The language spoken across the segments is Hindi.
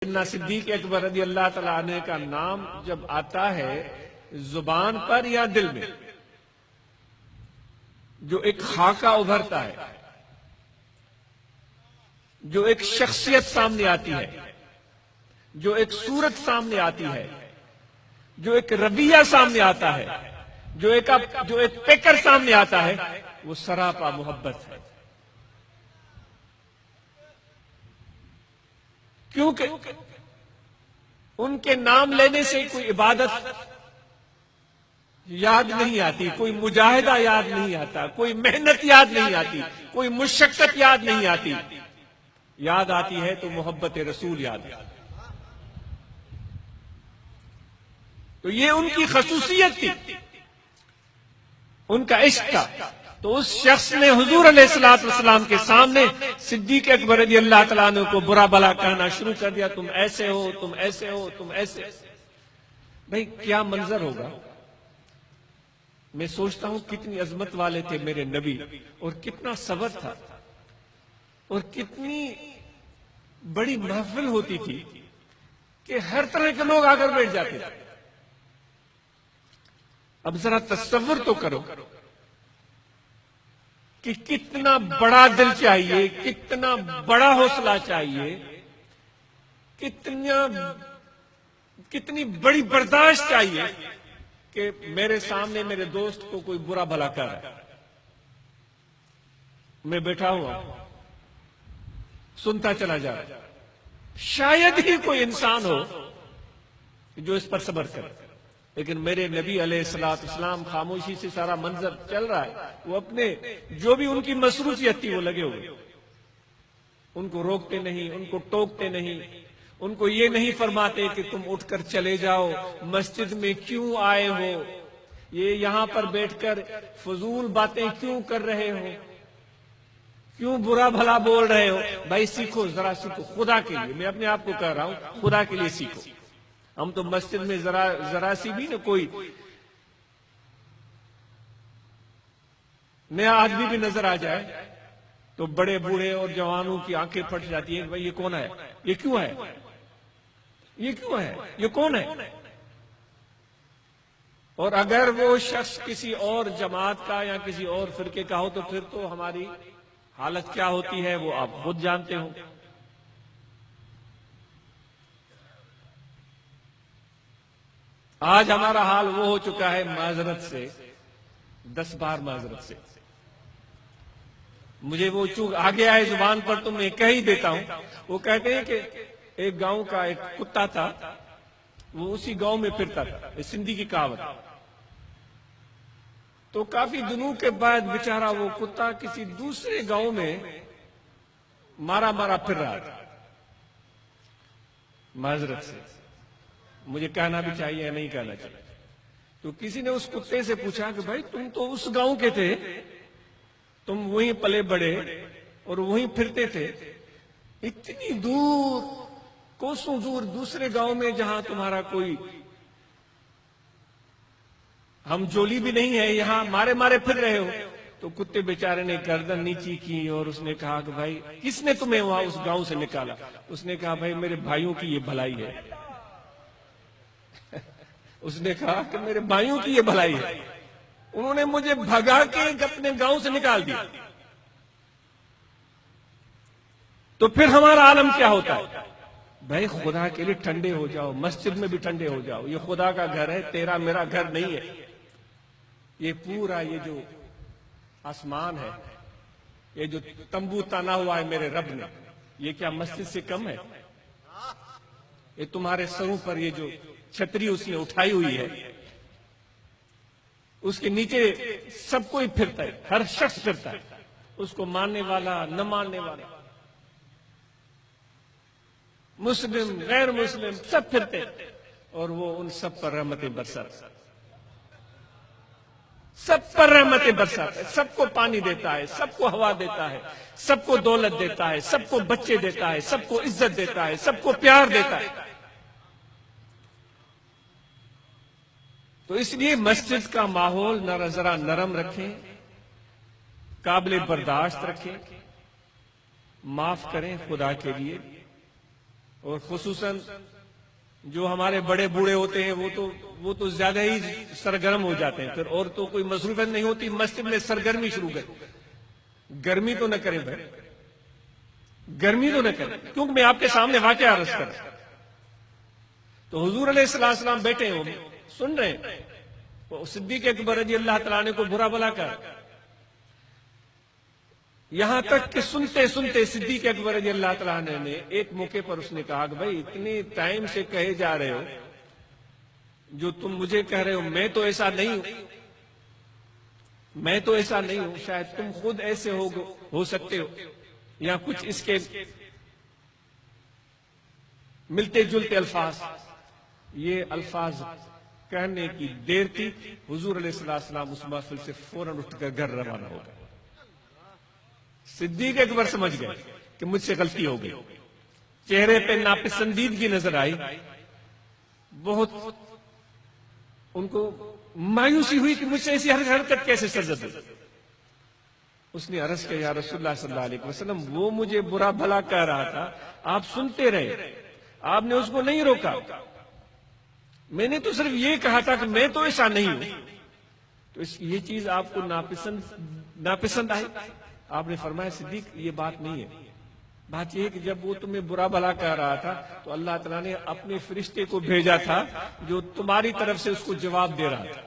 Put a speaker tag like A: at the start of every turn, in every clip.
A: सैयदना सिद्दीक अकबर रज़ी अल्लाह तआला अन्हु का नाम जब आता है जुबान पर या दिल में, जो एक खाका उभरता है, जो एक शख्सियत सामने आती है, जो एक सूरत सामने आती है, जो एक रवैया सामने आता है, जो एक पेकर सामने आता है, वो सरापा मोहब्बत है। क्योंकि उनके नाम लेने से कोई इबादत याद नहीं आती, कोई मुजाहिदा याद नहीं आता, कोई मेहनत याद नहीं आती, कोई मुशक्कत याद नहीं आती। याद आती है तो मोहब्बत रसूल याद आती। तो ये उनकी खसूसियत थी, उनका इश्क था। तो उस शख्स ने हुजूर अलैहिस्सलाम के सामने सिद्दीक अकबर रज़ी अल्लाह तआला अन्हु को बुरा भला कहना शुरू कर दिया। तुम ऐसे हो, तुम ऐसे हो, तुम ऐसे। भाई क्या मंजर होगा। मैं सोचता हूं कितनी अजमत वाले थे मेरे नबी, और कितना सब्र था, और कितनी बड़ी महफिल होती थी कि हर तरह के लोग आकर बैठ जाते थे। अब जरा तस्वुर तो करो कि कितना बड़ा दिल चाहिए, कितना बड़ा हौसला चाहिए, कितनी बड़ी बर्दाश्त चाहिए कि मेरे सामने मेरे दोस्त को कोई बुरा भला कर रहा है, मैं बैठा हुआ सुनता चला जा रहा। शायद ही कोई इंसान हो जो इस पर सब्र करे, लेकिन मेरे नबी अलैहिस्सलाम खामोशी से सारा मंजर चल रहा है। वो अपने जो भी उनकी मसरूफियत थी वो लगे हुए, उनको रोकते नहीं, उनको टोकते नहीं, उनको ये नहीं फरमाते कि तुम उठकर चले जाओ, मस्जिद में क्यों आए हो, ये यहां पर बैठकर फजूल बातें क्यों कर रहे हो, क्यों बुरा भला बोल रहे हो। भाई सीखो, जरा सीखो, खुदा के लिए। मैं अपने आप को कह रहा हूं, खुदा के लिए सीखो। हम तो मस्जिद में जरा सी भी ना कोई नया आदमी भी नजर आ जाए तो बड़े बूढ़े और जवानों की आंखें फट जाती हैं। भाई ये कौन है, ये क्यों है, ये क्यों है, ये कौन है। और अगर वो शख्स किसी और जमात का या किसी और फिरके का हो तो फिर तो हमारी हालत क्या होती है वो आप खुद जानते हो। आज हमारा हाल वो हो चुका है, माजरत से 10 बार माजरत से। मुझे वो चूक आगे आए जुबान पर तो मैं कह ही देता हूं। वो कहते हैं कि एक गांव का एक कुत्ता था, वो उसी गांव में फिरता था, सिंधी की कहावत। तो काफी दिनों के बाद बेचारा वो कुत्ता किसी दूसरे गांव में मारा मारा फिर रहा था, माजरत से। मुझे कहना भी चाहिए या नहीं कहना चाहिए। तो किसी ने उस कुत्ते से पूछा कि भाई तुम तो उस गांव के थे, तुम वहीं पले बड़े और वहीं फिरते थे, इतनी दूर, कोसों दूर दूसरे गांव में जहां तुम्हारा कोई हम जोली भी नहीं है, यहां मारे मारे फिर रहे हो। तो कुत्ते बेचारे ने गर्दन नीची की और उसने कहा कि भाई किसने तुम्हें वहां उस गांव से निकाला। उसने कहा भाई मेरे भाइयों की ये भलाई है। उसने कहा कि मेरे भाइयों की ये भलाई है, उन्होंने मुझे भगा के अपने गांव से निकाल दिया। तो फिर हमारा आलम क्या होता है। भाई खुदा के लिए ठंडे हो जाओ, मस्जिद में भी ठंडे हो जाओ। ये खुदा का घर है, तेरा मेरा घर नहीं है। ये पूरा ये जो आसमान है, ये जो तंबू तना हुआ है मेरे रब ने, ये क्या मस्जिद से कम है। ये तुम्हारे सरों पर ये जो छतरी उसने उठाई हुई है, उसके नीचे सब कोई फिरता है, हर शख्स फिरता है, उसको मानने वाला, न मानने वाला, मुस्लिम गैर मुस्लिम सब फिरते हैं। और वो उन सब पर रहमतें बरसाता है, सब पर रहमतें बरसाता है, सबको पानी देता है, सबको हवा देता है, सबको दौलत देता है, सबको बच्चे देता है, सबको इज्जत देता है, सबको प्यार देता है। तो इसलिए मस्जिद का माहौल जरा नरम रखें, काबिल बर्दाश्त रखें, माफ करें खुदा के लिए। और खुसूसन जो हमारे बड़े बूढ़े होते हैं वो तो ज्यादा ही सरगर्म हो जाते हैं। फिर और तो कोई मसरूफियत नहीं होती, मस्जिद में सरगर्मी शुरू कर। गर्मी तो न करें भाई, गर्मी तो न करें, क्योंकि मैं आपके सामने वाकया अर्ज कर। तो हुजूर अलैहिस्सलाम बैठे हो, सुन रहे हैं, वो सिद्दीक अकबर रज़ी अल्लाह तआला ने को बुरा भला कर, यहां तक कि सुनते सुनते सिद्दीक अकबर रज़ी अल्लाह तआला ने एक मौके पर उसने कहा कि भाई इतने टाइम से कहे जा रहे हो, जो तुम मुझे कह रहे हो, मैं तो ऐसा नहीं हूं, मैं तो ऐसा नहीं हूं, शायद तुम खुद ऐसे हो सकते हो, या कुछ इसके मिलते जुलते अल्फाज। ये अल्फाज कहने की देर थी, हुजूर अलैहिस्सलाम उस महफिल से फौरन उठकर घर रवाना हो गए। सिद्दीक अकबर समझ गए कि मुझसे गलती हो गई, चेहरे पे नापसंदीदगी नजर आई, बहुत उनको मायूसी हुई कि मुझसे ऐसी हरकत कैसे सजद हुई। उसने अर्ज किया, या रसूलुल्लाह सल्लल्लाहु अलैहि वसल्लम, वो मुझे बुरा भला कह रहा था, आप सुनते रहे, आपने उसको नहीं रोका, मैंने तो सिर्फ ये कहा था कि मैं तो ऐसा नहीं हूं। तो ये चीज आपको नापसंद आई। आपने फरमाया, सिद्दीक ये बात नहीं है, बात यह है कि जब वो तुम्हें बुरा भला कह रहा था तो अल्लाह तआला ने अपने फरिश्ते को भेजा था जो तुम्हारी तरफ से उसको जवाब दे रहा था।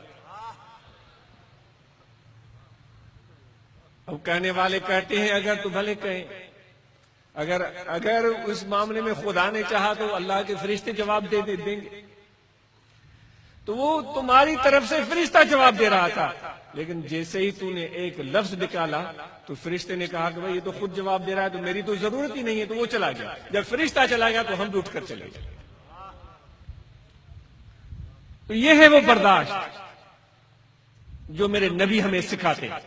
A: अब कहने वाले कहते हैं अगर तो भले कहें, अगर उस मामले में खुदा ने चाहा तो अल्लाह के फरिश्ते जवाब देंगे, तो वो तुम्हारी तरफ से फरिश्ता जवाब दे रहा था, लेकिन जैसे ही तूने एक लफ्ज निकाला तो फरिश्ते ने कहा कि भाई ये तो खुद जवाब दे रहा है, तो मेरी तो जरूरत ही नहीं है, तो वो चला गया। जब फरिश्ता चला गया तो हम भी उठकर चले गए। तो ये है वो बर्दाश्त जो मेरे नबी हमें सिखाते हैं।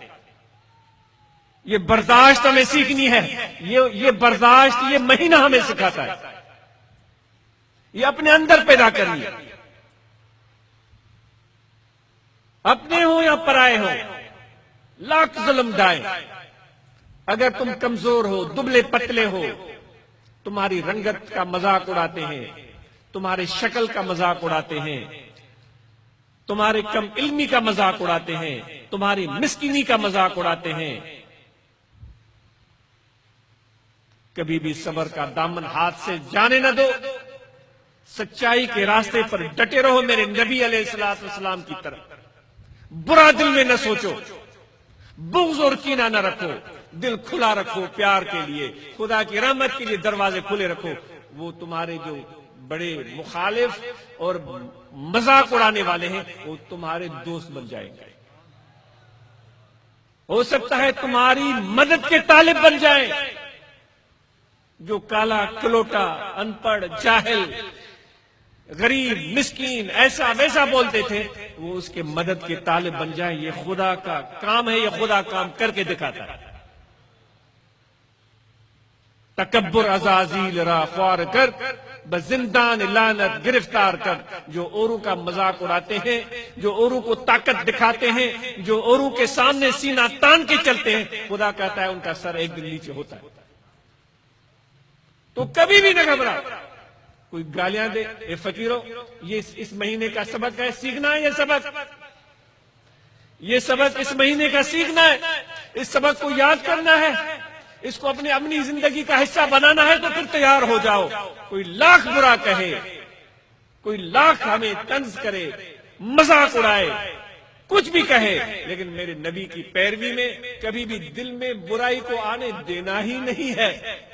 A: ये बर्दाश्त हमें सीखनी है, ये बर्दाश्त, ये महीना हमें सिखाता है, ये अपने अंदर पैदा करनी है। अपने हो या पराए हो, लाख जुल्म ढाए, अगर तुम कमजोर हो, दुबले पतले हो, तुम्हारी रंगत का मजाक उड़ाते हैं, तुम्हारे शक्ल का मजाक उड़ाते हैं, तुम्हारे कम इल्मी का मजाक उड़ाते हैं, तुम्हारी मिस्कीनी का मजाक उड़ाते हैं, कभी भी सब्र का दामन हाथ से जाने न दो, सच्चाई के रास्ते पर डटे रहो मेरे नबी अलैहिस्सलाम की तरफ। बुरा दिल में न सोचो, बुग़्ज़ और कीना न रखो, दिल खुला रखो प्यार के लिए, खुदा की रहमत के लिए दरवाजे खुले रखो। वो तुम्हारे जो बड़े मुखालिफ और मजाक उड़ाने वाले हैं वो तुम्हारे दोस्त बन जाएंगे, हो सकता है तुम्हारी मदद के तालिब बन जाए। जो काला कलोटा, अनपढ़, जाहिल, गरीब, मिस्कीन, ऐसा वैसा बोलते थे, वो उसके मदद के तालिब बन जाए। ये खुदा का काम है, ये खुदा काम करके दिखाता है। तकब्बुर अज़ाज़ील रा ख्वार कर, बजिंदान लानत गिरफ्तार कर। जो औरों का मजाक उड़ाते हैं, जो औरों को ताकत दिखाते हैं, जो औरों के सामने सीना तान के चलते हैं, खुदा कहता है उनका सर एक दिन नीचे होता है। तो कभी भी न घबराओ। कोई गालियां दे, ए फकीरों, ये इस महीने का सबक है, सीखना है ये सबक, ये सबक इस महीने का सीखना है, इस सबक को याद करना है, इसको अपनी जिंदगी का हिस्सा बनाना है। तो फिर तैयार हो जाओ। कोई लाख बुरा कहे, कोई लाख हमें तंज करे, मजाक उड़ाए, कुछ भी कहे, लेकिन मेरे नबी की पैरवी में कभी भी दिल में बुराई को आने देना ही नहीं है।